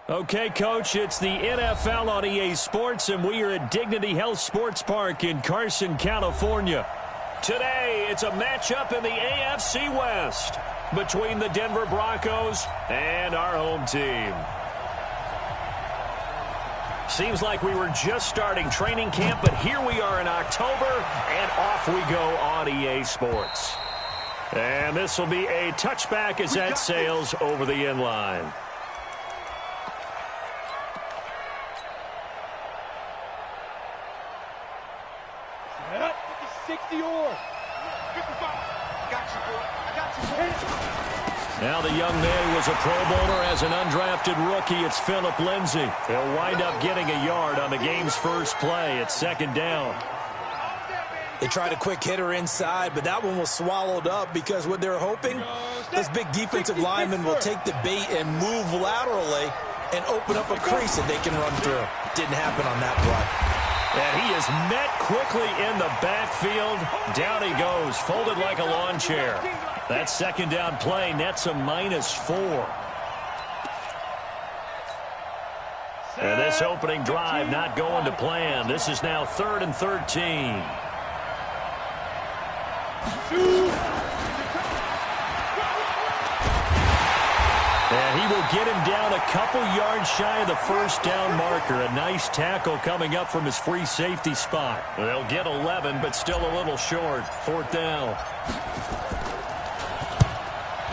Okay, Coach, it's the NFL on EA Sports, and we are at Dignity Health Sports Park in Carson, California. Today, it's a matchup in the AFC West between the Denver Broncos and our home team. Seems like we were just starting training camp, but here we are in October, and off we go on EA Sports. And this will be a touchback as that sails over the end line. Now the young man who was a Pro Bowler as an undrafted rookie. It's Phillip Lindsay. He'll wind up getting a yard on the game's first play. It's second down. They tried a quick hitter inside, but that one was swallowed up because what they're hoping, this big defensive lineman will take the bait and move laterally and open up a crease that they can run through. Didn't happen on that play. And he is met quickly in the backfield. Down he goes, folded like a lawn chair. That second down play nets a -4. And this opening drive not going to plan. This is now 3rd and 13. And he will get him down a couple yards shy of the first down marker. A nice tackle coming up from his free safety spot. They'll get 11, but still a little short. 4th down.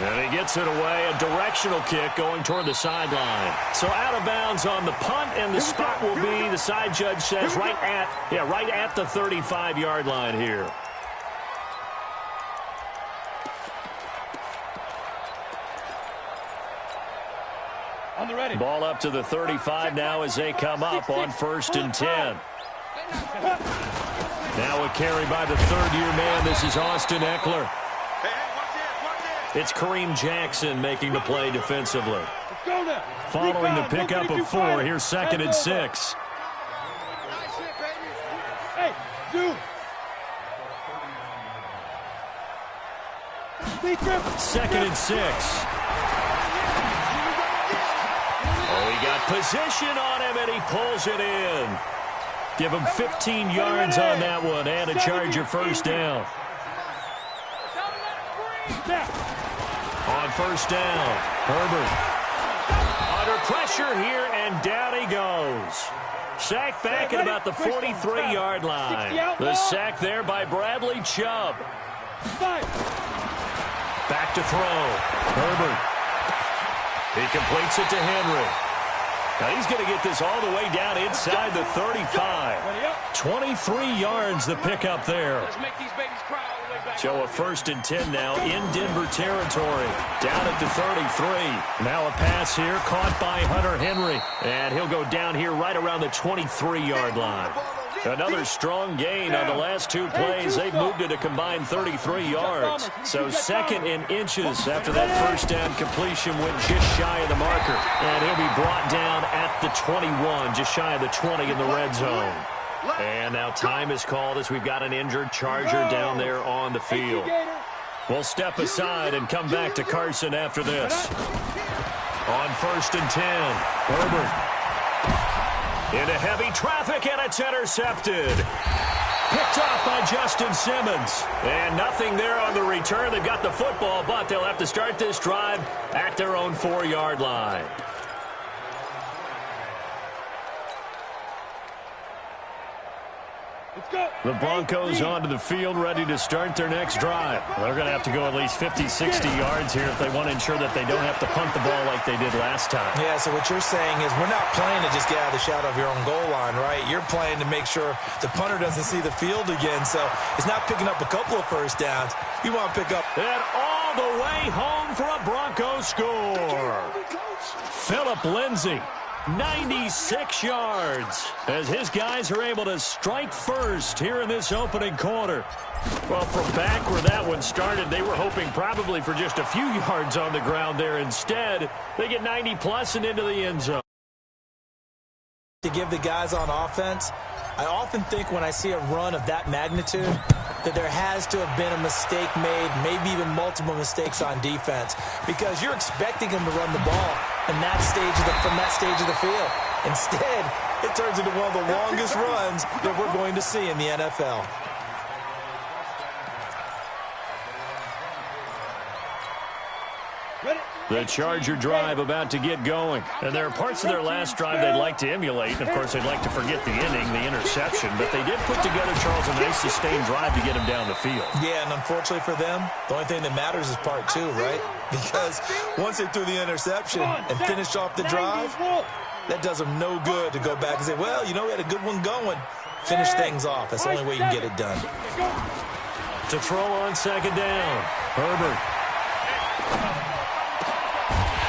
And he gets it away. A directional kick going toward the sideline. So out of bounds on the punt, and the spot will be, the side judge says, right at the 35-yard line here. Ball up to the 35 now as they come up on 1st and 10. Now a carry by the third-year man. This is Austin Eckler. It's Kareem Jackson making the play defensively. Following the pickup of 4, here's 2nd and 6. Second and 6. Oh, he got position on him, and he pulls it in. Give him 15 yards on that one, and a Charger first down. On 1st down, Herbert. Under pressure here, and down he goes. Sack back at about the 43-yard line. The sack there by Bradley Chubb. Back to throw. Herbert. He completes it to Henry. Now he's going to get this all the way down inside the 35. 23 yards the pickup there. So a 1st and 10 now in Denver territory. Down at the 33. Now a pass here caught by Hunter Henry. And he'll go down here right around the 23-yard line. Another strong gain on the last 2 plays. They've moved it a combined 33 yards. So 2nd in inches after that first down completion went just shy of the marker. And he'll be brought down at the 21, just shy of the 20 in the red zone. And now time is called as we've got an injured Charger down there on the field. We'll step aside and come back to Carson after this. On 1st and 10, Herbert. Into heavy traffic, and it's intercepted. Picked off by Justin Simmons. And nothing there on the return. They've got the football, but they'll have to start this drive at their own 4-yard line. The Broncos onto the field, ready to start their next drive. They're going to have to go at least 50, 60 yards here if they want to ensure that they don't have to punt the ball like they did last time. Yeah, so what you're saying is we're not playing to just get out of the shadow of your own goal line, right? You're playing to make sure the punter doesn't see the field again, so it's not picking up a couple of first downs. You want to pick up... And all the way home for a Broncos score. Phillip Lindsay. 96 yards as his guys are able to strike first here in this opening quarter. Well, from back where that one started, they were hoping probably for just a few yards on the ground there. Instead, they get 90-plus and into the end zone. To give the guys on offense, I often think when I see a run of that magnitude that there has to have been a mistake made, maybe even multiple mistakes on defense, because you're expecting them to run the ball. from that stage of the field. Instead, it turns into one of the longest runs that we're going to see in the NFL. The Charger drive about to get going. And there are parts of their last drive they'd like to emulate. And, of course, they'd like to forget the inning, the interception. But they did put together, Charles, a nice sustained drive to get him down the field. Yeah, and unfortunately for them, the only thing that matters is part two, right? Because once they threw the interception and finished off the drive, that does them no good to go back and say, well, you know, we had a good one going. Finish things off. That's the only way you can get it done. To throw on second down, Herbert.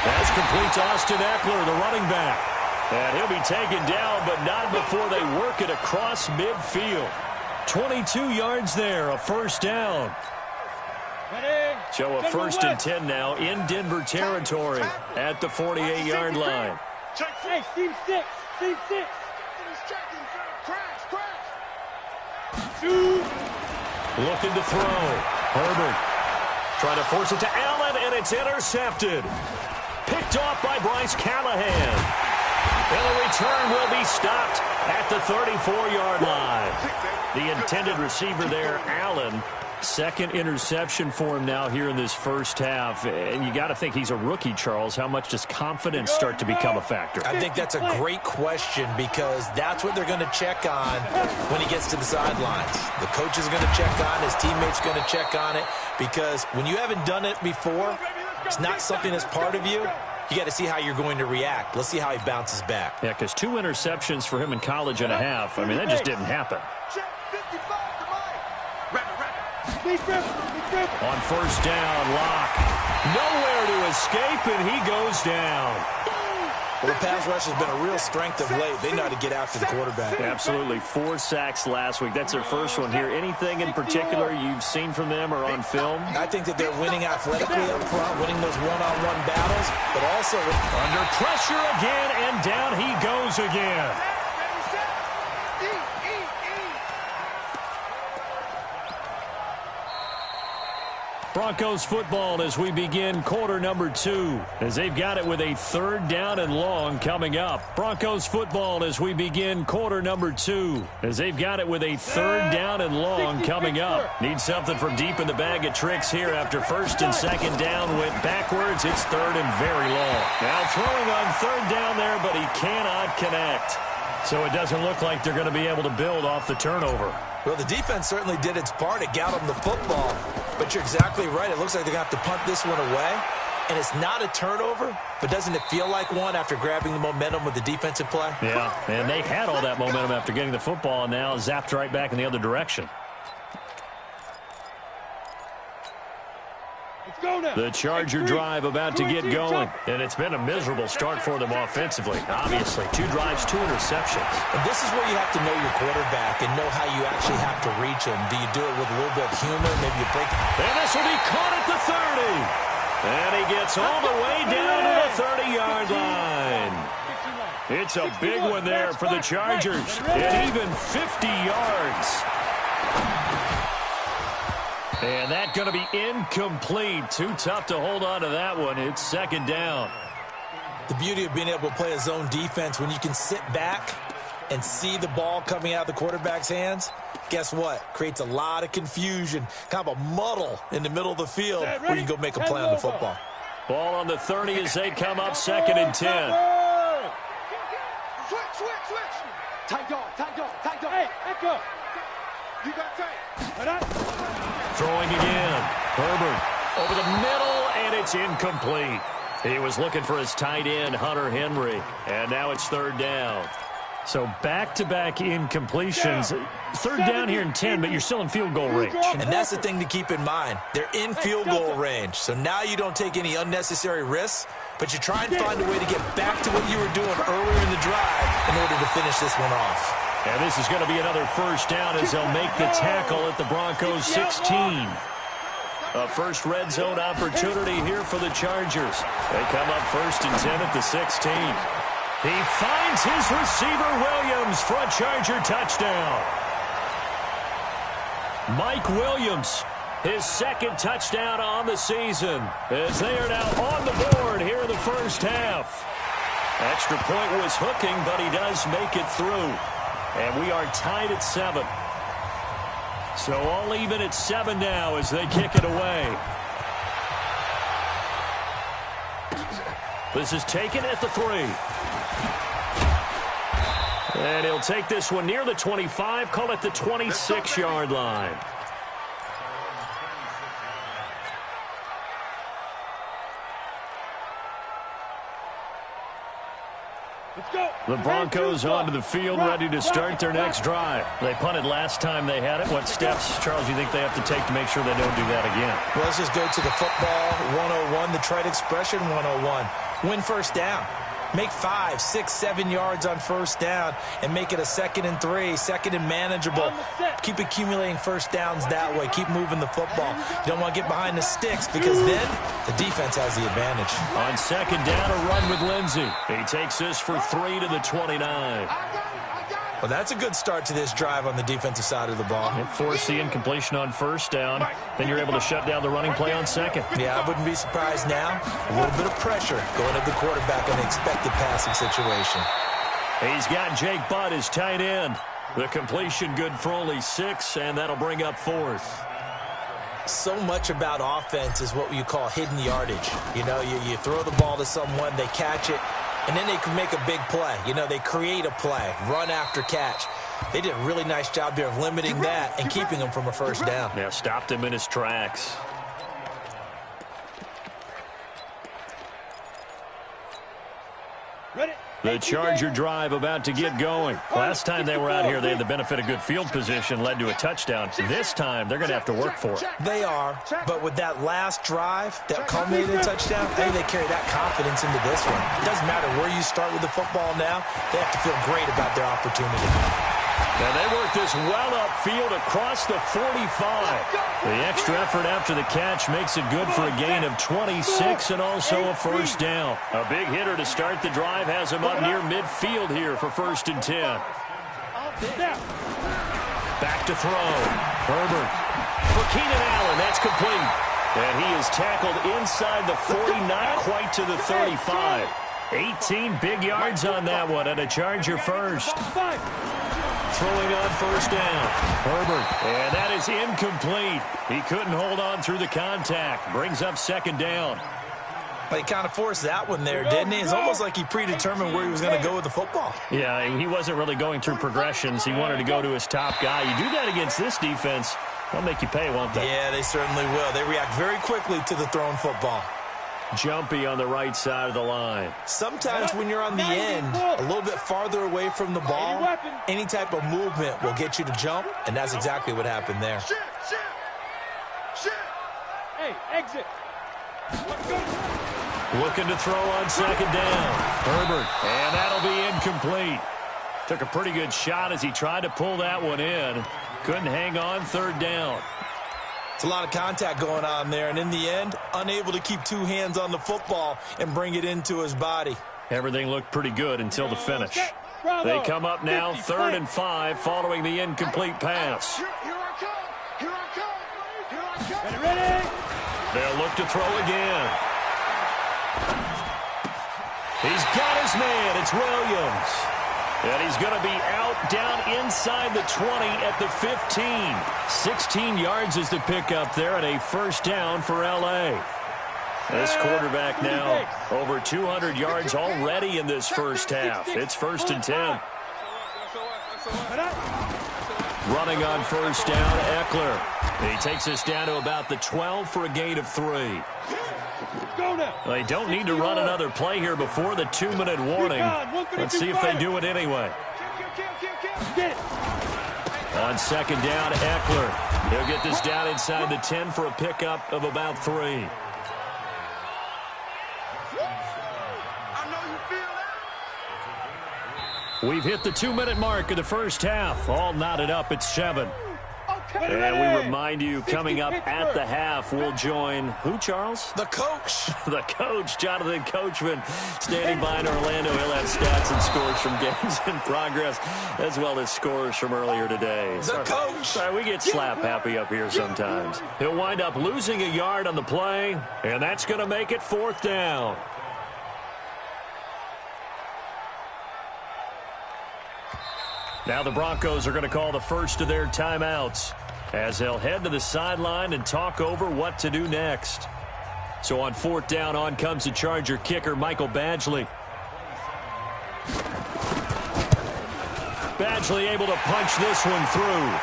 That's complete to Austin Eckler, the running back. And he'll be taken down, but not before they work it across midfield. 22 yards there, a first down. So a 1st and 10 now in Denver territory at the 48-yard line. Hey, Steve 6. Steve 6. Looking to throw. Herbert trying to force it to Allen, and it's intercepted. Picked off by Bryce Callahan. And the return will be stopped at the 34-yard line. The intended receiver there, Allen. Second interception for him now here in this first half. And you got to think he's a rookie, Charles. How much does confidence start to become a factor? I think that's a great question because that's what they're going to check on when he gets to the sidelines. The coach is going to check on, his teammates are going to check on it, because when you haven't done it before, it's not something that's part of you. You got to see how you're going to react. Let's see how he bounces back. Yeah, because 2 interceptions for him in college and a half. I mean, that just didn't happen. On first down, Locke. Nowhere to escape, and he goes down. Well, the pass rush has been a real strength of late. They know how to get after the quarterback. Absolutely. 4 sacks last week. That's their first one here. Anything in particular you've seen from them or on film? I think that they're winning athletically up front, winning those one-on-one battles, but also under pressure again, and down he goes again. Broncos football as we begin quarter number 2, as they've got it with a 3rd down and long coming up. Broncos football as we begin quarter number 2, as they've got it with a 3rd down and long coming up. Need something from deep in the bag of tricks here after 1st and 2nd down went backwards. It's 3rd and very long. Now throwing on 3rd down there, but he cannot connect. So it doesn't look like they're going to be able to build off the turnover. Well, the defense certainly did its part. It got them the football. But you're exactly right. It looks like they're going to have to punt this one away. And it's not a turnover, but doesn't it feel like one after grabbing the momentum with the defensive play? Yeah, and they had all that momentum after getting the football, and now zapped right back in the other direction. The Charger drive about to get going, and it's been a miserable start for them offensively. Obviously, 2 drives, 2 interceptions. And this is where you have to know your quarterback and know how you actually have to reach him. Do you do it with a little bit of humor? Maybe you break. And this will be caught at the 30. And he gets all the way down to the 30-yard line. It's a big one there for the Chargers, and even 50 yards. And that's going to be incomplete. Too tough to hold on to that one. It's 2nd down. The beauty of being able to play a zone defense, when you can sit back and see the ball coming out of the quarterback's hands, guess what? Creates a lot of confusion, kind of a muddle in the middle of the field where you can go make a play on the football. Ball on the 30 as they come up 2nd and 10. Switch. Tight dog. Hey, Echo. You got tight. Throwing again. Herbert over the middle, and it's incomplete. He was looking for his tight end, Hunter Henry, and now it's 3rd down. So back-to-back incompletions. 3rd down here in 10, but you're still in field goal range. And that's the thing to keep in mind. They're in field goal range. So now you don't take any unnecessary risks, but you try and find a way to get back to what you were doing earlier in the drive in order to finish this one off. And this is going to be another 1st down as they'll make the tackle at the Broncos 16. A first red zone opportunity here for the Chargers. They come up 1st and 10 at the 16. He finds his receiver, Williams, for a Charger touchdown. Mike Williams His second touchdown on the season, as they are now on the board here in the first half. Extra point was hooking, but he does make it through. And we are tied at 7. So all even at 7 now as they kick it away. This is taken at the 3. And he'll take this one near the 25, call it the 26-yard line. The Broncos onto the field, ready to start their next drive. They punted last time they had it. What steps, Charles, do you think they have to take to make sure they don't do that again? Well, let's just go to the football 101, the trade expression 101. Win first down. Make 5, 6, 7 yards on first down and make it a 2nd and 3, 2nd and manageable. Keep accumulating first downs that way. Keep moving the football. You don't want to get behind the sticks because then the defense has the advantage. On 2nd down, a run with Lindsey. He takes this for 3 to the 29. Well, that's a good start to this drive on the defensive side of the ball. And force the incompletion on first down. Then you're able to shut down the running play on 2nd. Yeah, I wouldn't be surprised now. A little bit of pressure going at the quarterback in the expected passing situation. He's got Jake Butt as tight end. The completion good for only 6, and that'll bring up 4th. So much about offense is what you call hidden yardage. You know, you throw the ball to someone, they catch it, and then they can make a big play. You know, they create a play, run after catch. They did a really nice job there of limiting that and keeping him from a first down. Yeah, stopped him in his tracks. The Charger drive about to get going. Last time they were out here, they had the benefit of good field position, led to a touchdown. This time, they're going to have to work for it. They are, but with that last drive that culminated in a touchdown, I think they carry that confidence into this one. It doesn't matter where you start with the football now. They have to feel great about their opportunity. And they work this well upfield across the 45. The extra effort after the catch makes it good for a gain of 26 and also a first down. A big hitter to start the drive has him up near midfield here for 1st and 10. Back to throw. Herbert. For Keenan Allen, that's complete. And he is tackled inside the 40, not quite to the 35. 18 big yards on that one, and a Charger first. Throwing on first down. Herbert. And that is incomplete. He couldn't hold on through the contact. Brings up 2nd down. But he kind of forced that one there, didn't he? It's almost like he predetermined where he was going to go with the football. Yeah, he wasn't really going through progressions. He wanted to go to his top guy. You do that against this defense, they'll make you pay, won't they? Yeah, they certainly will. They react very quickly to the thrown football. Jumpy on the right side of the line. Sometimes when you're on the end, a little bit farther away from the ball, any type of movement will get you to jump, and that's exactly what happened there. Hey, exit. Looking to throw on 2nd down. Herbert, and that'll be incomplete. Took a pretty good shot as he tried to pull that one in. Couldn't hang on 3rd down. It's a lot of contact going on there, and in the end, unable to keep 2 hands on the football and bring it into his body. Everything looked pretty good until the finish. They come up now 3rd and 5 following the incomplete pass. Here I come. Here I come. Here I come. Ready? They'll look to throw again. He's got his man. It's Williams. And he's going to be out down inside the 20 at the 15. 16 yards is the pickup there and a first down for L.A. This quarterback now over 200 yards already in this first half. It's 1st and 10. Running on first down, Eckler. He takes us down to about the 12 for a gain of 3. They don't need to run another play here before the 2-minute warning. Let's see if they do it anyway. On 2nd down, Eckler. He'll get this down inside the 10 for a pickup of about 3. We've hit the 2-minute mark of the first half. All knotted up at 7. And we remind you, coming up at the half, we'll join who, Charles? The coach. The coach, Jonathan Coachman, standing by in Orlando. He'll have stats and scores from games in progress, as well as scores from earlier today. The coach. Sorry, we get slap happy up here sometimes. He'll wind up losing a yard on the play, and that's going to make it 4th down. Now the Broncos are going to call the first of their timeouts as they'll head to the sideline and talk over what to do next. So on 4th down, on comes the Charger kicker, Michael Badgley. Badgley able to punch this one through.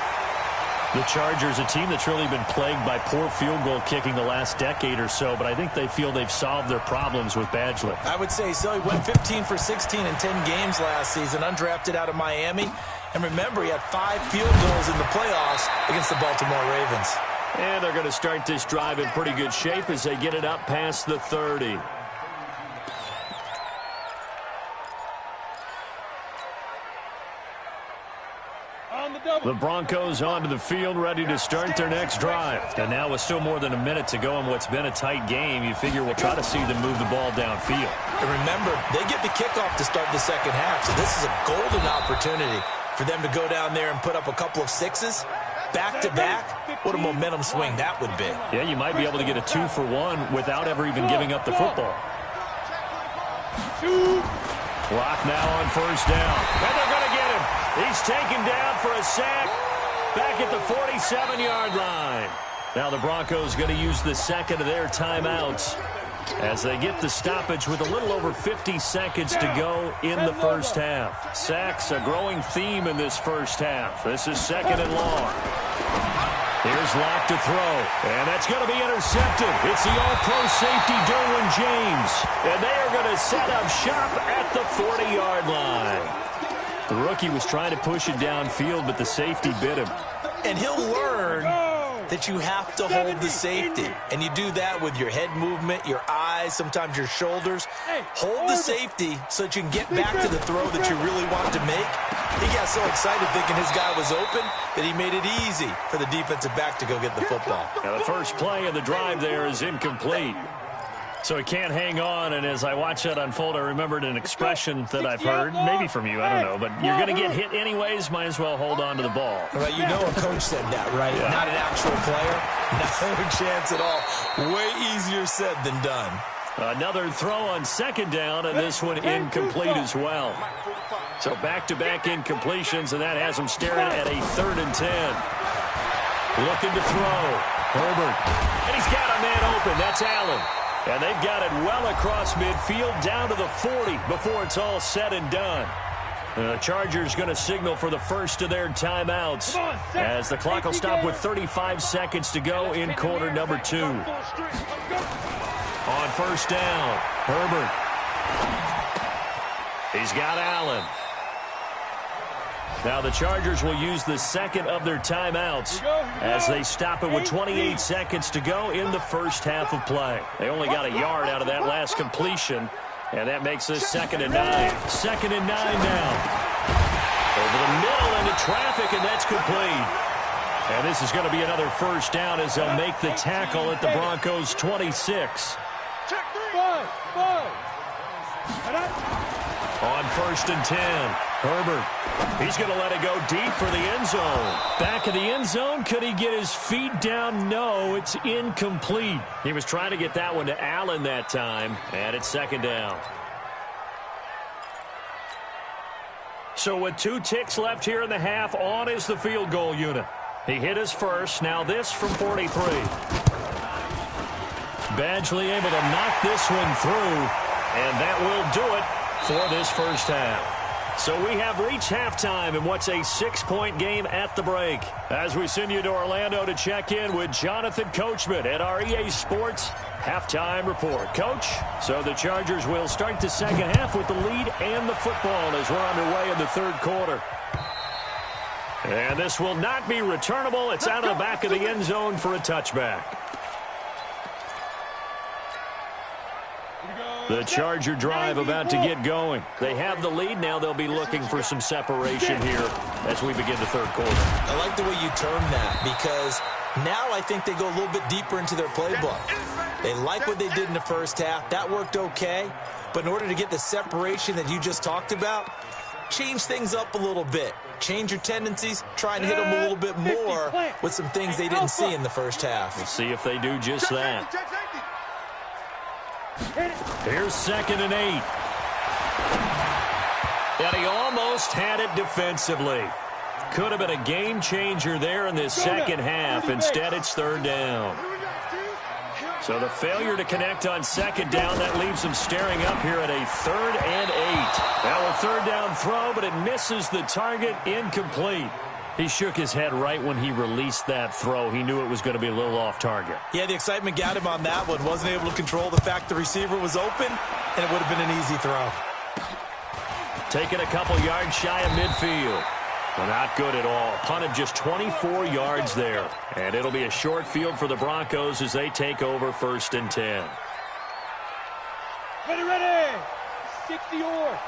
The Chargers, a team that's really been plagued by poor field goal kicking the last decade or so, but I think they feel they've solved their problems with Badgley. I would say so. He went 15 for 16 in 10 games last season, undrafted out of Miami. And remember, he had 5 field goals in the playoffs against the Baltimore Ravens. And they're going to start this drive in pretty good shape as they get it up past the 30. The Broncos onto the field, ready to start their next drive. And now with still more than a minute to go in what's been a tight game, you figure we'll try to see them move the ball downfield. And remember, they get the kickoff to start the second half, so this is a golden opportunity for them to go down there and put up a couple of sixes back-to-back. What a momentum swing that would be. Yeah, you might be able to get a 2-for-1 without ever even giving up the football. Clock now on 1st down. And they're going to get him. He's taken down for a sack back at the 47-yard line. Now the Broncos going to use the second of their timeouts as they get the stoppage with a little over 50 seconds to go in the first half. Sacks, a growing theme in this first half. This is 2nd and long. Here's Locke to throw, and that's going to be intercepted. It's the all-pro safety, Derwin James, and they are going to set up shop at the 40-yard line. The rookie was trying to push it downfield, but the safety bit him. And he'll learn that you have to hold the safety. And you do that with your head movement, your eyes, sometimes your shoulders. Hold the safety so that you can get back to the throw that you really want to make. He got so excited thinking his guy was open that he made it easy for the defensive back to go get the football. Now the first play of the drive there is incomplete. So he can't hang on, and as I watch that unfold, I remembered an expression that I've heard, maybe from you, I don't know, but you're going to get hit anyways, might as well hold on to the ball. Well, you know a coach said that, right? Yeah. Not an actual player. No chance at all. Way easier said than done. Another throw on 2nd down, and this one incomplete as well. So back-to-back incompletions, and that has him staring at a 3rd and 10. Looking to throw. Herbert. And he's got a man open. That's Allen. And they've got it well across midfield down to the 40 before it's all said and done. The Chargers going to signal for the first of their timeouts as the clock will stop with 35 seconds to go in quarter number 2. On 1st down, Herbert. He's got Allen. Now the Chargers will use the second of their timeouts as they stop it with 28 seconds to go in the first half of play. They only got a yard out of that last completion, and that makes this 2nd and 9. 2nd and 9 now. Over the middle into traffic, and that's complete. And this is going to be another first down as they'll make the tackle at the Broncos' 26. On 1st and 10, Herbert. He's going to let it go deep for the end zone. Back in the end zone, could he get his feet down? No, it's incomplete. He was trying to get that one to Allen that time, and it's 2nd down. So with 2 ticks left here in the half, on is the field goal unit. He hit his first, now this from 43. Badgley able to knock this one through, and that will do it for this first half. So we have reached halftime in what's a 6-point game at the break. As we send you to Orlando to check in with Jonathan Coachman at our EA Sports Halftime Report. Coach, so the Chargers will start the second half with the lead and the football as we're underway in the 3rd quarter. And this will not be returnable. It's out of the back of the end zone for a touchback. The Charger drive about to get going. They have the lead. Now they'll be looking for some separation here as we begin the third quarter. I like the way you term that because now I think they go a little bit deeper into their playbook. They like what they did in the first half. That worked okay. But in order to get the separation that you just talked about, change things up a little bit. Change your tendencies. Try and hit them a little bit more with some things they didn't see in the first half. We'll see if they do just that. Here's 2nd and 8. And he almost had it defensively. Could have been a game changer there in this second half. Instead, it's 3rd down. So the failure to connect on 2nd down, that leaves them staring up here at a 3rd and 8. Now a 3rd down throw, but it misses the target, incomplete. He shook his head right when he released that throw. He knew it was going to be a little off target. Yeah, the excitement got him on that one. Wasn't able to control the fact the receiver was open, and it would have been an easy throw. Taking a couple yards shy of midfield. Well, not good at all. Punt of just 24 yards there. And it'll be a short field for the Broncos as they take over 1st and 10. Ready. 60-yard.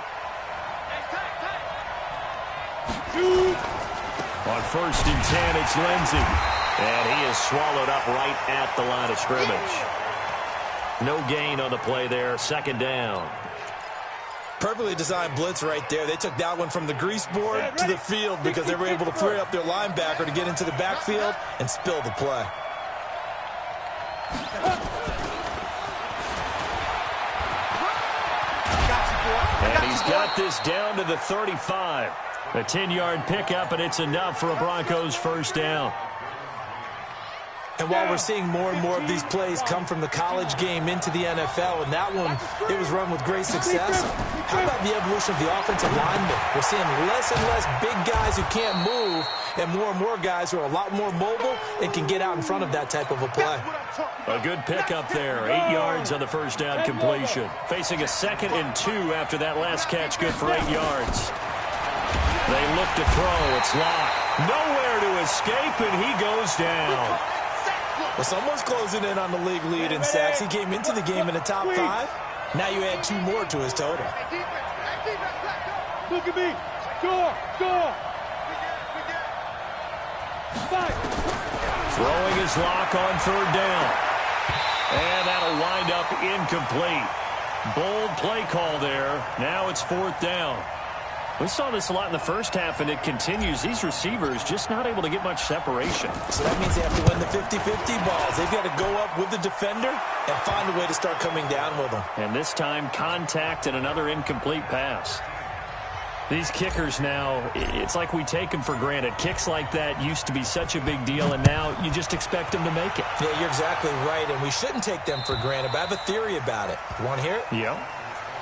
Shoot. On 1st and 10, it's Lindsey. And he is swallowed up right at the line of scrimmage. No gain on the play there. 2nd down. Perfectly designed blitz right there. They took that one from the grease board to the field because they were able to free up their linebacker to get into the backfield and spill the play. And he's got this down to the 35. A 10-yard pickup, and it's enough for a Broncos 1st down. And while we're seeing more and more of these plays come from the college game into the NFL, and that one, it was run with great success, how about the evolution of the offensive linemen? We're seeing less and less big guys who can't move and more guys who are a lot more mobile and can get out in front of that type of a play. A good pickup there. 8 yards on the 1st down completion. Facing a 2nd and 2 after that last catch, good for 8 yards. They look to throw. It's locked. Nowhere to escape, and he goes down. Well, someone's closing in on the league lead in sacks. He came into the game in the top 5. Now you add 2 more to his total. Look at me. Score. Throwing his lock on 3rd down. And that'll wind up incomplete. Bold play call there. Now it's 4th down. We saw this a lot in the first half, and it continues. These receivers just not able to get much separation. So that means they have to win the 50-50 balls. They've got to go up with the defender and find a way to start coming down with them. And this time, contact and another incomplete pass. These kickers now, it's like we take them for granted. Kicks like that used to be such a big deal, and now you just expect them to make it. Yeah, you're exactly right, and we shouldn't take them for granted, but I have a theory about it. You want to hear it? Yeah.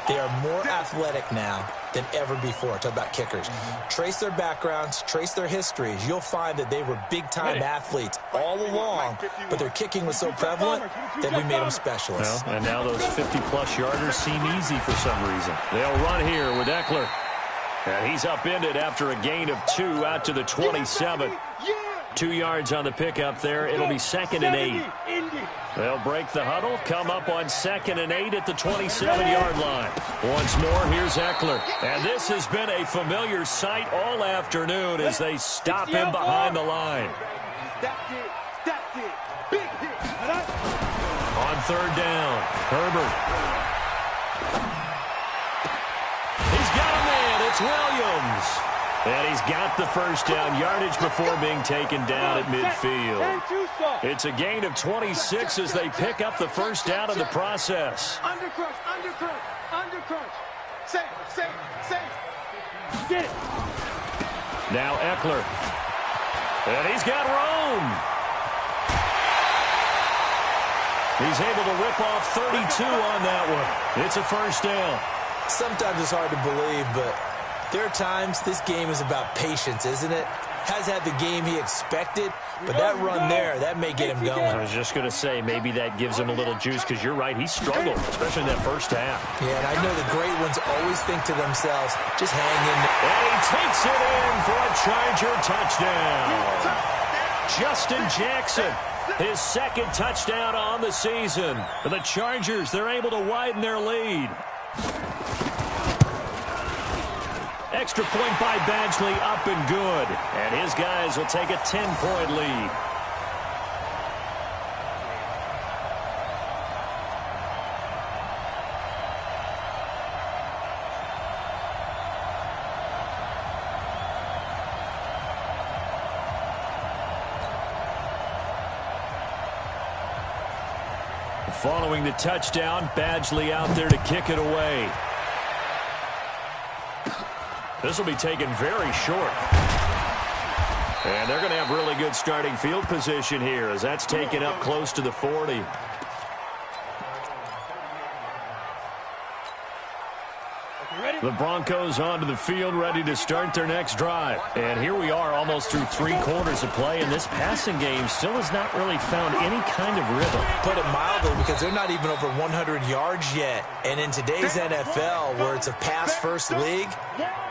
They are more athletic now than ever before. Talk about kickers. Trace their backgrounds, trace their histories. You'll find that they were big-time athletes all along, but their kicking was so prevalent that we made them specialists. Well, and now those 50-plus yarders seem easy for some reason. They'll run here with Eckler. And he's upended after a gain of 2 out to the 27. 2 yards on the pickup there. It'll be 2nd and 8. They'll break the huddle, come up on 2nd and 8 at the 27-yard line. Once more, here's Eckler. And this has been a familiar sight all afternoon as they stop him behind the line. On 3rd down, Herbert. He's got a man. It's Williams. And he's got the 1st down yardage before being taken down at midfield. It's a gain of 26 as they pick up the 1st down in the process. Undercrush. Safe. Get it. Now Eckler. And he's got room. He's able to rip off 32 on that one. It's a 1st down. Sometimes it's hard to believe, but there are times this game is about patience, isn't it? Has had the game he expected, but that run there, that may get him going. I was just going to say, maybe that gives him a little juice, because you're right, he struggled, especially in that first half. Yeah, and I know the great ones always think to themselves, just hang in there. And he takes it in for a Charger touchdown. Justin Jackson His second touchdown on the season. For the Chargers, they're able to widen their lead. Extra point by Badgley, up and good. And his guys will take a 10-point lead. Following the touchdown, Badgley out there to kick it away. This will be taken very short. And they're going to have really good starting field position here as that's taken up close to the 40. The Broncos onto the field, ready to start their next drive. And here we are almost through 3 quarters of play, and this passing game still has not really found any kind of rhythm. Put it mildly, because they're not even over 100 yards yet. And in today's NFL, where it's a pass-first league,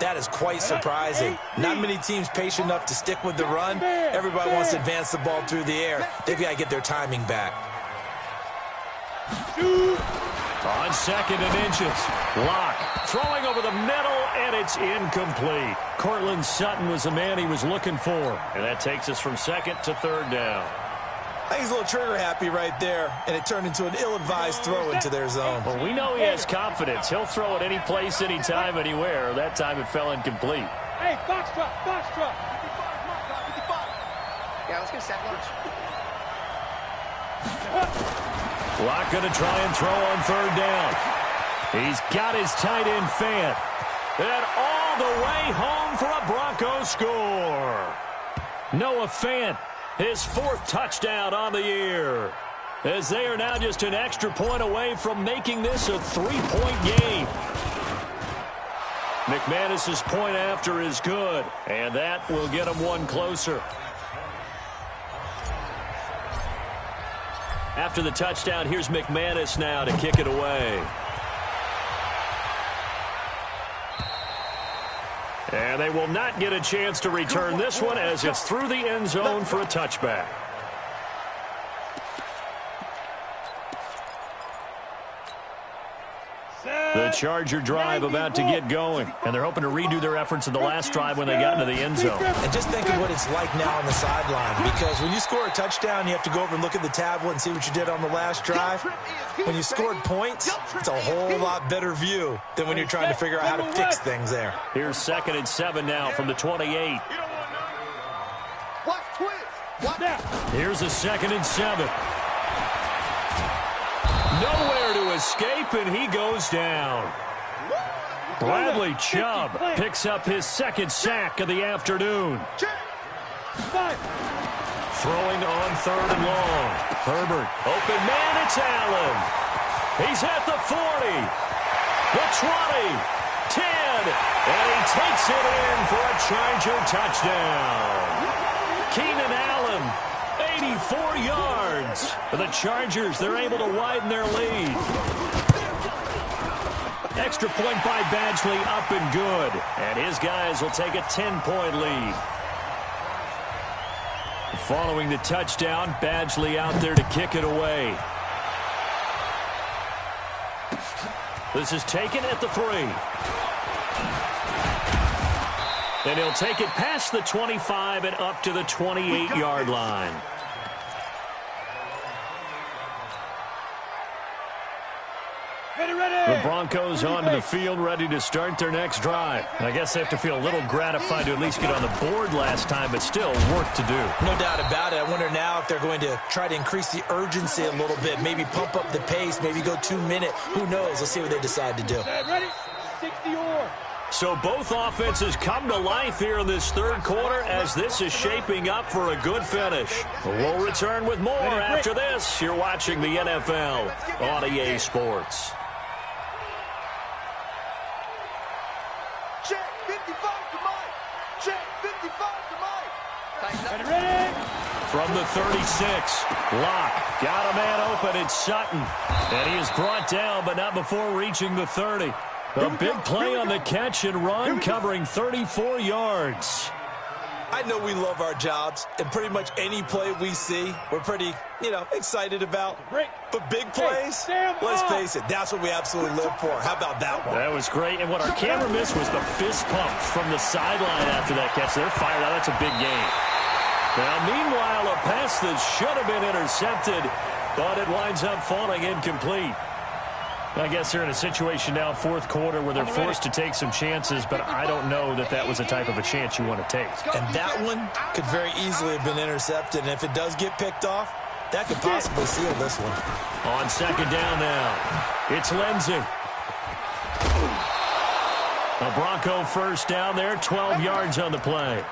that is quite surprising. Not many teams patient enough to stick with the run. Everybody wants to advance the ball through the air. They've got to get their timing back. On 2nd and inches, Locke throwing over the middle, and it's incomplete. Cortland Sutton was the man he was looking for, and that takes us from 2nd to 3rd down. I think he's a little trigger happy right there, and it turned into an ill-advised throw into their zone. Well, we know he has confidence. He'll throw it any place, anytime, anywhere. That time it fell incomplete. Hey, box truck, box truck. 55. Yeah, let's get a sack lunch. Locke going to try and throw on 3rd down. He's got his tight end Fant. And all the way home for a Broncos score. Noah Fant, his 4th touchdown on the year. As they are now just an extra point away from making this a 3-point game. McManus's point after is good. And that will get him one closer. After the touchdown, here's McManus now to kick it away. And they will not get a chance to return this one as it's through the end zone for a touchback. The Charger drive about to get going, and they're hoping to redo their efforts in the last drive when they got into the end zone. And just think of what it's like now on the sideline, because when you score a touchdown, you have to go over and look at the tablet and see what you did on the last drive. When you scored points, it's a whole lot better view than when you're trying to figure out how to fix things there. Here's 2nd and 7 now from the 28. Here's a 2nd and 7. Nowhere to escape, and he goes down. Bradley Chubb picks up his 2nd sack of the afternoon. Throwing on 3rd and long. Herbert, open man, it's Allen. He's at the 40, the 20, 10, and he takes it in for a Charger touchdown. Keenan Allen, 84 yards. For the Chargers, they're able to widen their lead. Extra point by Badgley, up and good. And his guys will take a 10-point lead. Following the touchdown, Badgley out there to kick it away. This is taken at the 3. And he'll take it past the 25 and up to the 28-yard line. The Broncos onto the field, ready to start their next drive. And I guess they have to feel a little gratified to at least get on the board last time, but still work to do. No doubt about it. I wonder now if they're going to try to increase the urgency a little bit, maybe pump up the pace, maybe go 2-minute. Who knows? Let's see what they decide to do. Ready? 60 or. So both offenses come to life here in this 3rd quarter as this is shaping up for a good finish. We'll return with more after this. You're watching the NFL on EA Sports. Check 55 to Mike. Check 55 to Mike. Ready? From the 36, Locke got a man open. It's Sutton. And he is brought down, but not before reaching the 30. A big play on the catch and run, covering 34 yards. I know we love our jobs, and pretty much any play we see, we're pretty, excited about. But big plays, let's face it, that's what we absolutely live for. How about that one? That was great, and what our camera missed was the fist pump from the sideline after that catch. They're fired out. That's a big game. Now, meanwhile, a pass that should have been intercepted, but it winds up falling incomplete. I guess they're in a situation now, fourth quarter, where they're forced to take some chances, but I don't know that that was the type of a chance you want to take. And that one could very easily have been intercepted, and if it does get picked off, that could possibly seal this one. On second down now, it's Lindsey. A Bronco first down there, 12 yards on the play.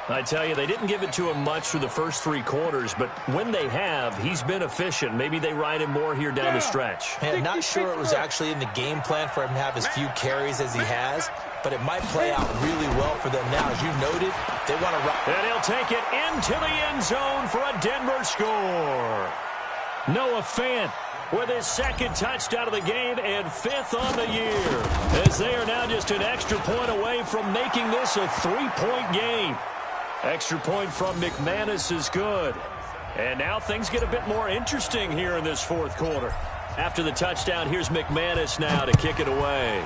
I tell you, they didn't give it to him much through the first 3 quarters, but when they have, he's been efficient. Maybe they ride him more here down the stretch. Man, not sure it was actually in the game plan for him to have as few carries as he has, but it might play out really well for them now. As you noted, they want to run. And he'll take it into the end zone for a Denver score. Noah Fant with his second touchdown of the game and 5th on the year, as they are now just an extra point away from making this a 3-point game. Extra point from McManus is good. And now things get a bit more interesting here in this fourth quarter. After the touchdown, here's McManus now to kick it away.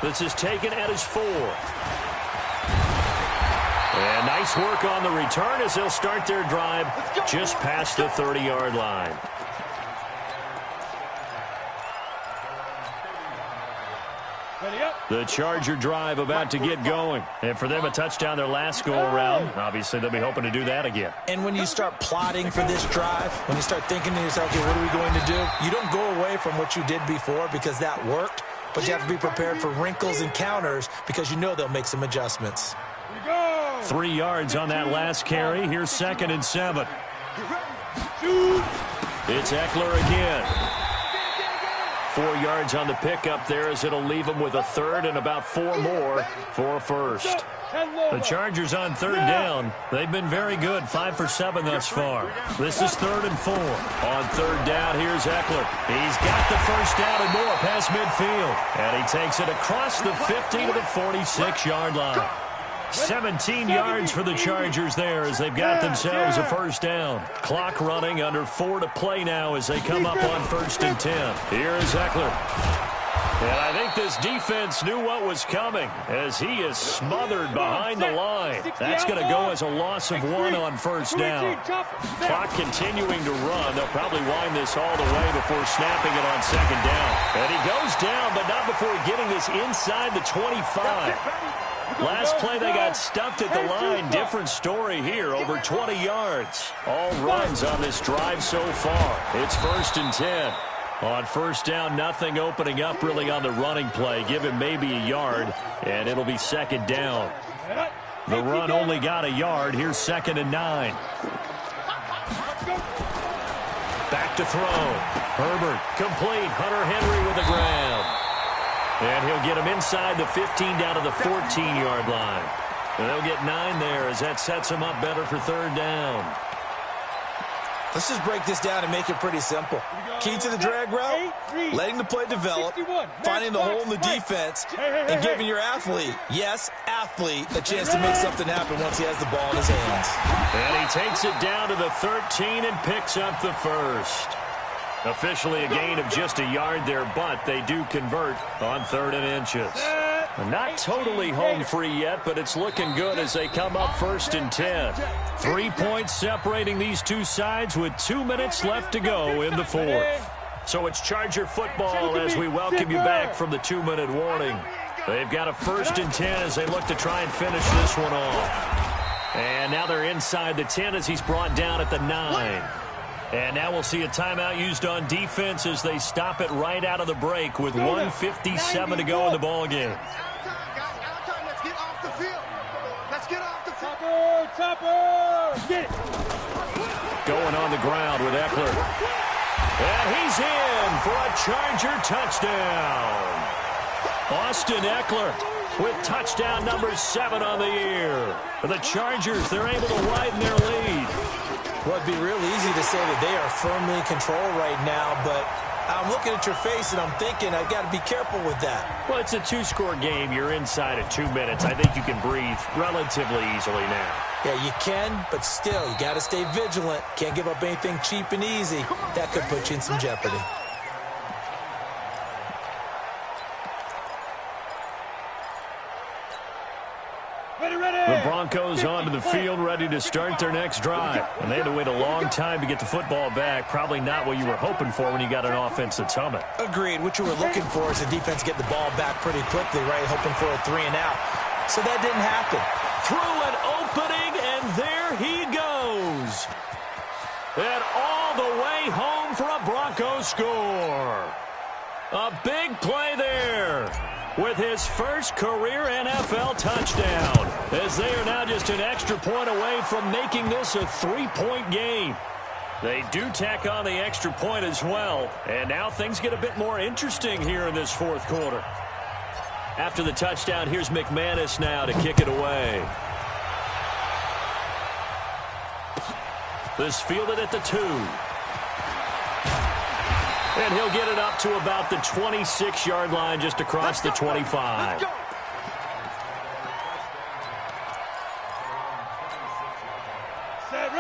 This is taken at his 4. And nice work on the return as they'll start their drive just past the 30-yard line. The Charger drive about to get going. And for them, a touchdown their last go-around. Obviously, they'll be hoping to do that again. And when you start plotting for this drive, when you start thinking to yourself, okay, what are we going to do? You don't go away from what you did before because that worked, but you have to be prepared for wrinkles and counters because you know they'll make some adjustments. 3 yards on that last carry. Here's 2nd and 7. It's Eckler again. 4 yards on the pickup there as it'll leave them with a 3rd and about 4 more for a first. The Chargers on 3rd down. They've been very good, 5 for 7 thus far. This is 3rd and 4. On 3rd down, here's Eckler. He's got the first down and more past midfield. And he takes it across the 50 to the 46-yard line. 17 yards for the Chargers there as they've got themselves a first down. Clock running, under 4 to play now as they come up on 1st and 10. Here is Eckler. And I think this defense knew what was coming as he is smothered behind the line. That's going to go as a loss of 1 on 1st down. Clock continuing to run. They'll probably wind this all the way before snapping it on 2nd down. And he goes down, but not before getting this inside the 25. Last play, they got stuffed at the line. Different story here, over 20 yards. All runs on this drive so far. It's 1st and 10. On 1st down, nothing opening up really on the running play. Give him maybe a yard, and it'll be 2nd down. The run only got a yard. Here's 2nd and 9. Back to throw. Herbert, complete. Hunter Henry with the grab. And he'll get him inside the 15 down to the 14-yard line. And they'll get 9 there as that sets him up better for 3rd down. Let's just break this down and make it pretty simple. Key to the drag route, letting the play develop, finding the hole in the defense, and giving your athlete, yes, athlete, a chance to make something happen once he has the ball in his hands. And he takes it down to the 13 and picks up the first. Officially a gain of just a yard there, but they do convert on 3rd and inches. Not totally home free yet, but it's looking good as they come up 1st and 10. 3 points separating these two sides with 2 minutes left to go in the 4th. So it's Charger football as we welcome you back from the 2-minute warning. They've got a 1st and 10 as they look to try and finish this one off. And now they're inside the 10 as he's brought down at the 9. And now we'll see a timeout used on defense as they stop it right out of the break with 1:57 to go in the ballgame. Let's get off the field. Let's get off the field. Topper, get it. Going on the ground with Eckler. And he's in for a Charger touchdown. Austin Eckler with touchdown number 7 on the year. For the Chargers, they're able to widen their lead. Well, it'd be real easy to say that they are firmly in control right now, but I'm looking at your face, and I'm thinking I got to be careful with that. Well, it's a two-score game. You're inside of 2 minutes. I think you can breathe relatively easily now. Yeah, you can, but still, you got to stay vigilant. Can't give up anything cheap and easy. That could put you in some jeopardy. The Broncos onto the field, ready to start their next drive. And they had to wait a long time to get the football back. Probably not what you were hoping for when you got an offense that's humming. Agreed. What you were looking for is the defense get the ball back pretty quickly, right? Hoping for a 3-and-out. So that didn't happen. Through an opening, and there he goes. And all the way home for a Broncos score. A big play there with his first career NFL touchdown, as they are now just an extra point away from making this a 3-point game. They do tack on the extra point as well, and now things get a bit more interesting here in this fourth quarter. After the touchdown, here's McManus now to kick it away. This fielded at the 2. And he'll get it up to about the 26-yard line, just across the 25.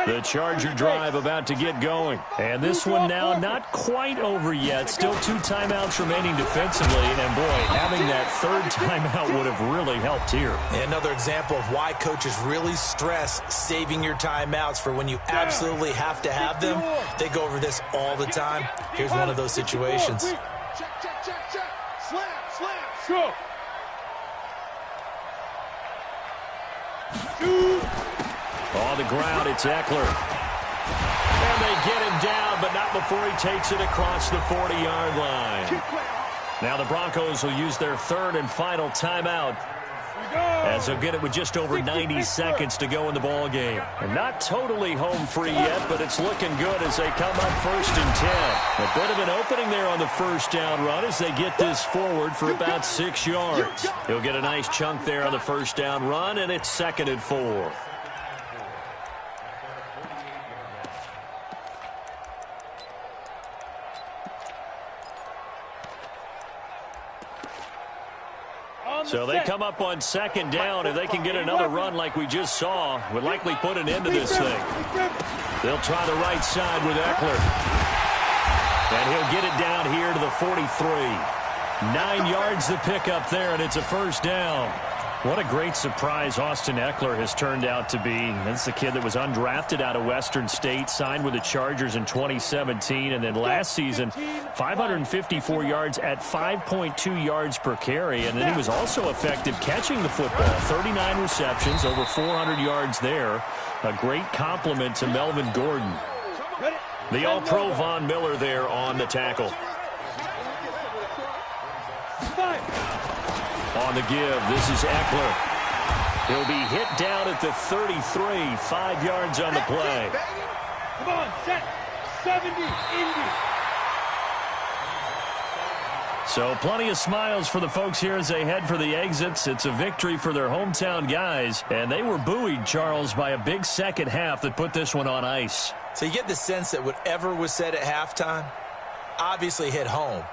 The Charger drive about to get going. And this one now not quite over yet. Still 2 timeouts remaining defensively. And, boy, having that third timeout would have really helped here. Another example of why coaches really stress saving your timeouts for when you absolutely have to have them. They go over this all the time. Here's one of those situations. Check, check, check, check. Slam, slam. Go. Shoot. On the ground, it's Eckler. And they get him down, but not before he takes it across the 40-yard line. Now the Broncos will use their third and final timeout, as they'll get it with just over 90 seconds to go in the ball game. And not totally home free yet, but it's looking good as they come up 1st and 10. A bit of an opening there on the first down run as they get this forward for about 6 yards. He'll get a nice chunk there on the first down run, and it's 2nd and 4. So they come up on 2nd down. If they can get another run like we just saw, would likely put an end to this thing. They'll try the right side with Eckler. And he'll get it down here to the 43. 9 yards to pick up there, and it's a first down. What a great surprise Austin Eckler has turned out to be. That's the kid that was undrafted out of Western State, signed with the Chargers in 2017, and then last season, 554 yards at 5.2 yards per carry, and then he was also effective catching the football. 39 receptions, over 400 yards there. A great compliment to Melvin Gordon. The All-Pro Von Miller there on the tackle. On the give, this is Eckler. He'll be hit down at the 33, 5 yards on the play. Come on, set 70, Indy. So plenty of smiles for the folks here as they head for the exits. It's a victory for their hometown guys, and they were buoyed, Charles, by a big second half that put this one on ice. So you get the sense that whatever was said at halftime obviously hit home.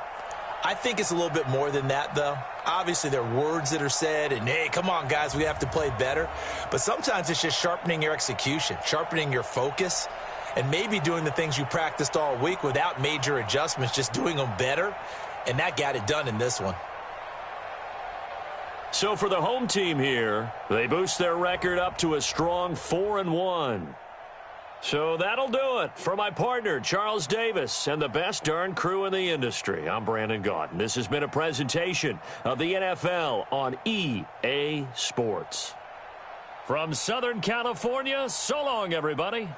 I think it's a little bit more than that, though. Obviously, there are words that are said, and, hey, come on, guys, we have to play better. But sometimes it's just sharpening your execution, sharpening your focus, and maybe doing the things you practiced all week without major adjustments, just doing them better, and that got it done in this one. So for the home team here, they boost their record up to a strong 4-1. So that'll do it for my partner, Charles Davis, and the best darn crew in the industry. I'm Brandon Gaudin. This has been a presentation of the NFL on EA Sports. From Southern California, so long, everybody.